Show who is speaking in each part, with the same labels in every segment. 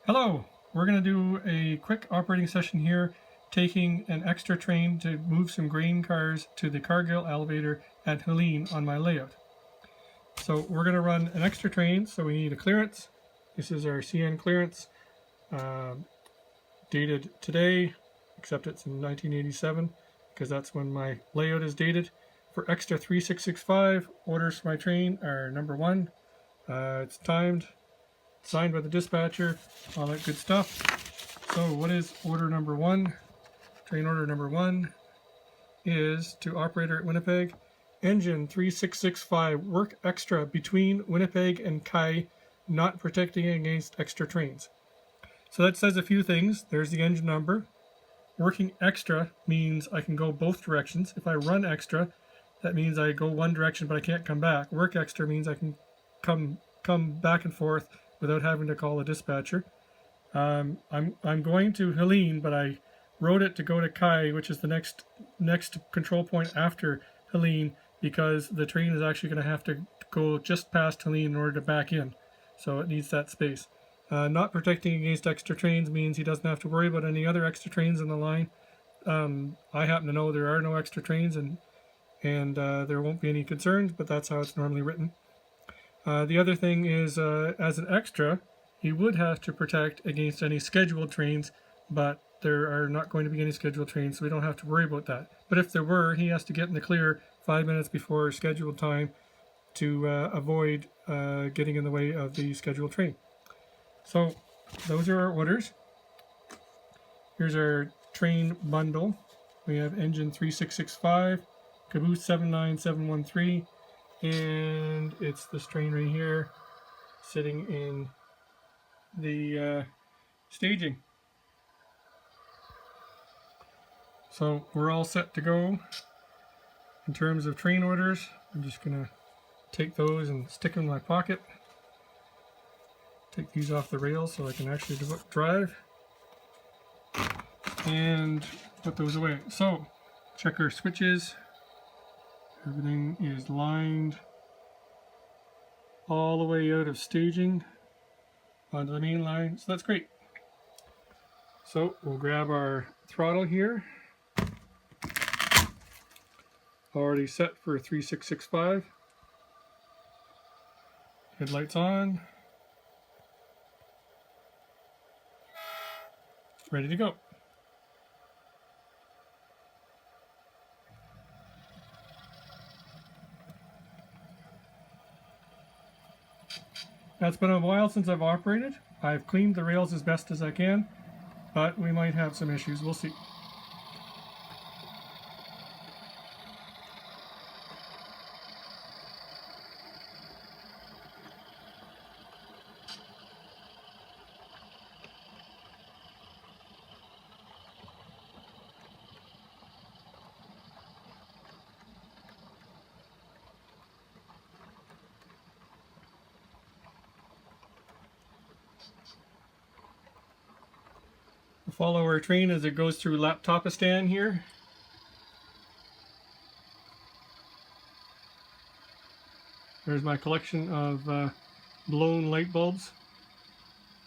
Speaker 1: Hello, we're going to do a quick operating session here, taking an extra train to move some grain cars to the Cargill elevator at Helene on my layout. So we're going to run an extra train, so we need a clearance. This is our CN clearance, dated today, except it's in 1987, because that's when my layout is dated. For extra 3665, orders for my train are number 1. It's timed, signed by the dispatcher, all that good stuff. So what is order number 1? Train order number 1 is to operator at Winnipeg, engine 3665, work extra between Winnipeg and Kai, not protecting against extra trains. So that says a few things. There's the engine number. Working extra means I can go both directions. If I run extra, that means I go one direction but I can't come back. Work extra means I can come back and forth without having to call a dispatcher. I'm going to Helene, but I wrote it to go to Kai, which is the next control point after Helene, because the train is actually going to have to go just past Helene in order to back in. So it needs that space. Not protecting against extra trains means he doesn't have to worry about any other extra trains in the line. I happen to know there are no extra trains, and there won't be any concerns, but that's how it's normally written. The other thing is, as an extra, he would have to protect against any scheduled trains, but there are not going to be any scheduled trains, so we don't have to worry about that. But if there were, he has to get in the clear 5 minutes before scheduled time to avoid getting in the way of the scheduled train. So those are our orders. Here's our train bundle. We have engine 3665, caboose 79713, and it's this train right here sitting in the staging. So we're all set to go in terms of train orders. I'm just gonna take those and stick them in my pocket. Take these off the rails so I can actually drive, and put those away. So check our switches. Everything is lined all the way out of staging onto the main line, so that's great. So we'll grab our throttle here, already set for 3665. Headlights on, ready to go. Now, it's been a while since I've operated. I've cleaned the rails as best as I can, but we might have some issues. We'll see. We'll follow our train as it goes through Laptopistan here. There's my collection of blown light bulbs.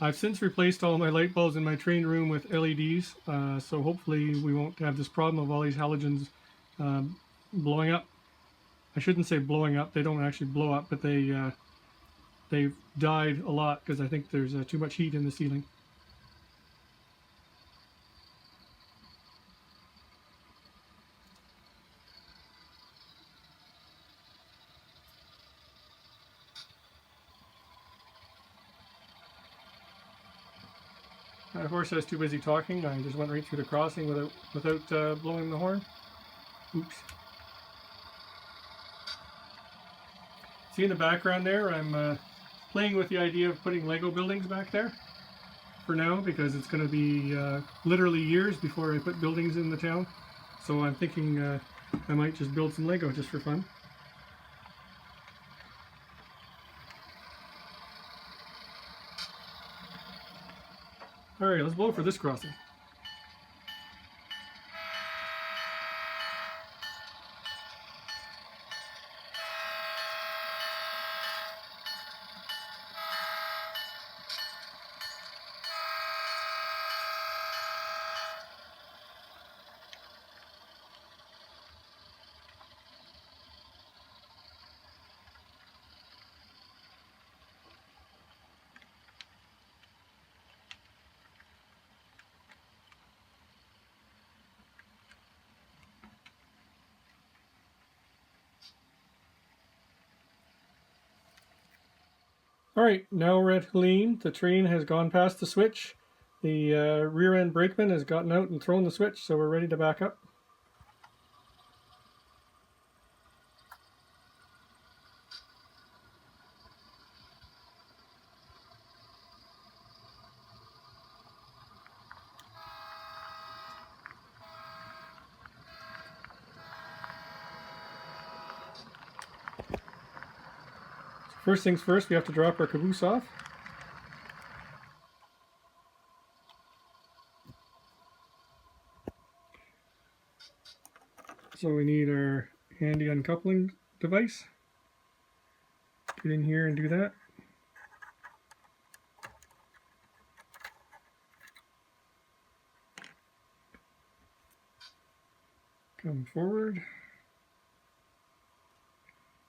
Speaker 1: I've since replaced all my light bulbs in my train room with LEDs, so hopefully we won't have this problem of all these halogens blowing up. I shouldn't say blowing up, they don't actually blow up, but they've died a lot because I think there's too much heat in the ceiling. Of course, I was too busy talking. I just went right through the crossing without blowing the horn. Oops. See in the background there, I'm playing with the idea of putting Lego buildings back there for now, because it's going to be literally years before I put buildings in the town. So I'm thinking I might just build some Lego just for fun. Alright, let's blow for this crossing. Alright, now we're at Helene. The train has gone past the switch. The rear end brakeman has gotten out and thrown the switch, so we're ready to back up. First things first, we have to drop our caboose off. So we need our handy uncoupling device. Get in here and do that. Come forward.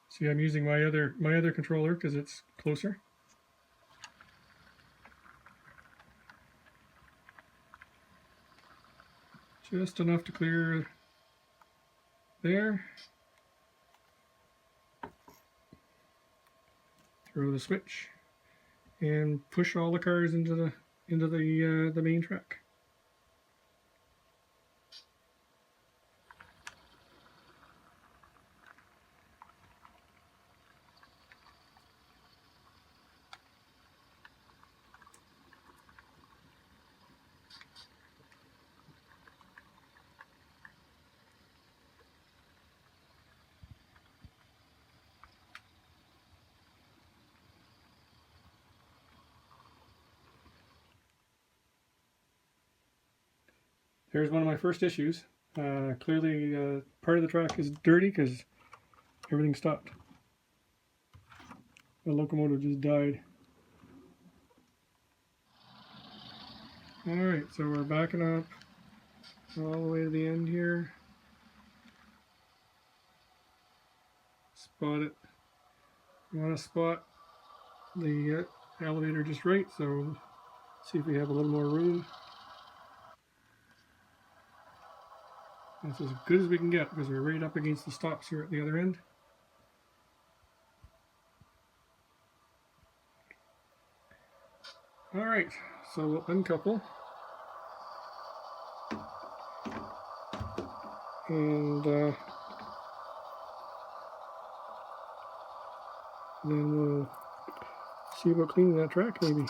Speaker 1: See, I'm using my other controller because it's closer. Just enough to clear there. Throw the switch and push all the cars into the main track. There's one of my first issues. Clearly, part of the track is dirty because everything stopped. The locomotive just died. Alright, so we're backing up all the way to the end here. Spot it. You want to spot the elevator just right, so see if we have a little more room. That's as good as we can get because we're right up against the stops here at the other end. Alright, so we'll uncouple. And then we'll see about cleaning that track maybe.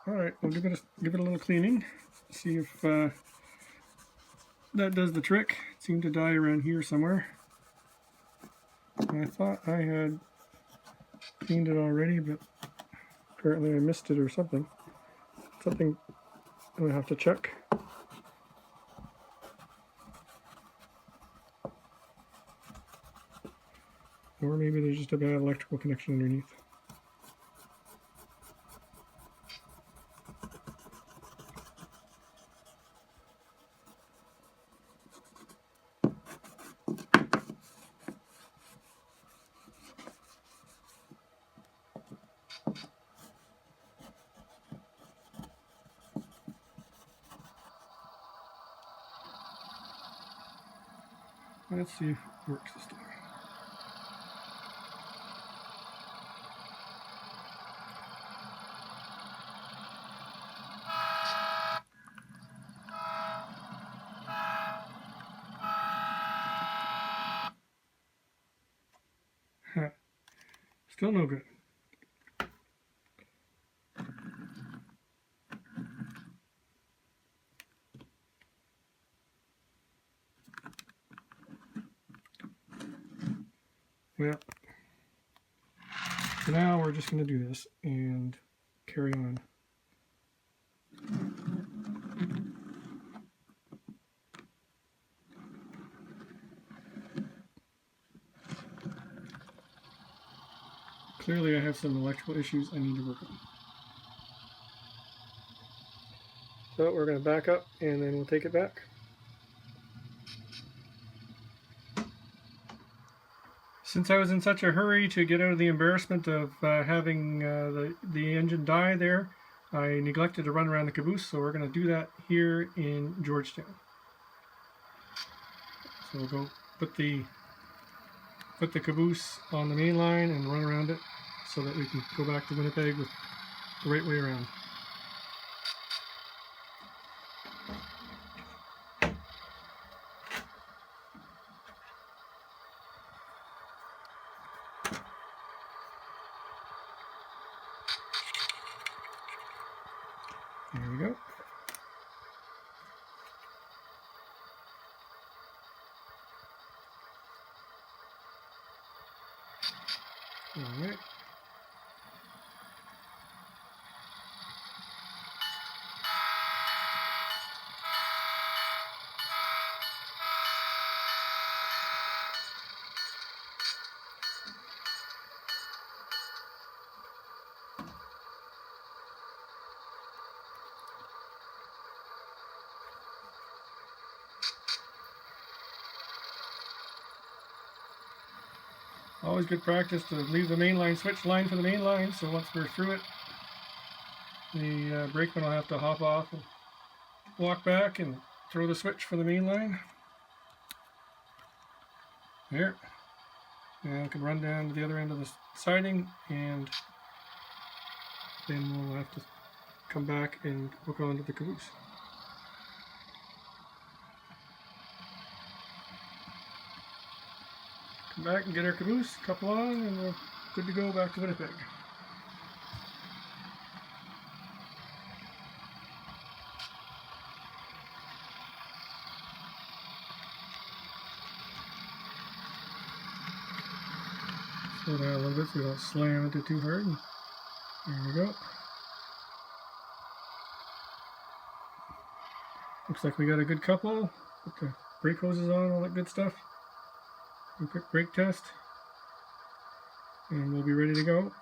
Speaker 1: Alright, we'll give it a little cleaning. See if that does the trick. It seemed to die around here somewhere. I thought I had cleaned it already, but apparently I missed it or something. Something I'm going to have to check. Or maybe there's just a bad electrical connection underneath. Let's see if it works this time. Still no good. Well, for now we're just going to do this and carry on. Clearly I have some electrical issues I need to work on. So we're going to back up and then we'll take it back. Since I was in such a hurry to get out of the embarrassment of having the engine die there, I neglected to run around the caboose, so we're going to do that here in Georgetown. So we'll go put the put the caboose on the main line and run around it so that we can go back to Winnipeg with the right way around. There we go. All right. Always good practice to leave the main line, switch line for the main line, so once we're through it, the brakeman will have to hop off and walk back and throw the switch for the main line. There. And we can run down to the other end of the siding, and then we'll have to come back and hook onto the caboose. Come back and get our caboose, couple on, and we're good to go back to Winnipeg. Slow down a little bit so we don't slam into it too hard. And there we go. Looks like we got a good couple. Put the brake hoses on, all that good stuff. Do a quick brake test, and we'll be ready to go.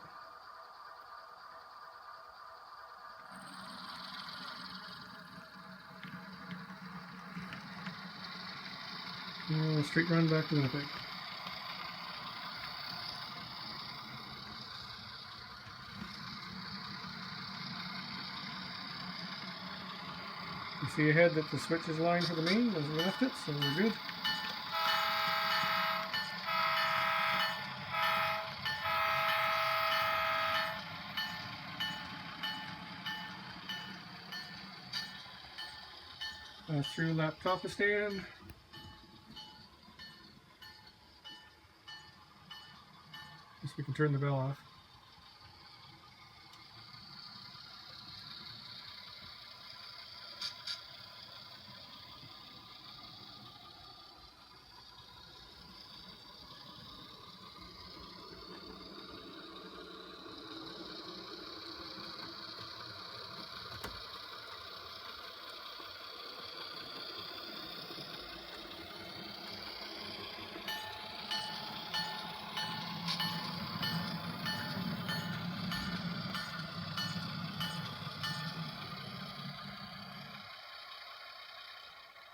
Speaker 1: And straight run back to Winnipeg. You see ahead that the switch is lined for the main as we left it, so we're good. Through laptop stand. Guess we can turn the bell off.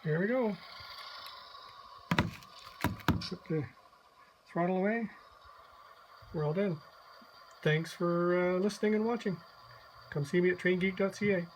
Speaker 1: There we go. Put the throttle away. We're all done. Thanks for listening and watching. Come see me at traingeek.ca.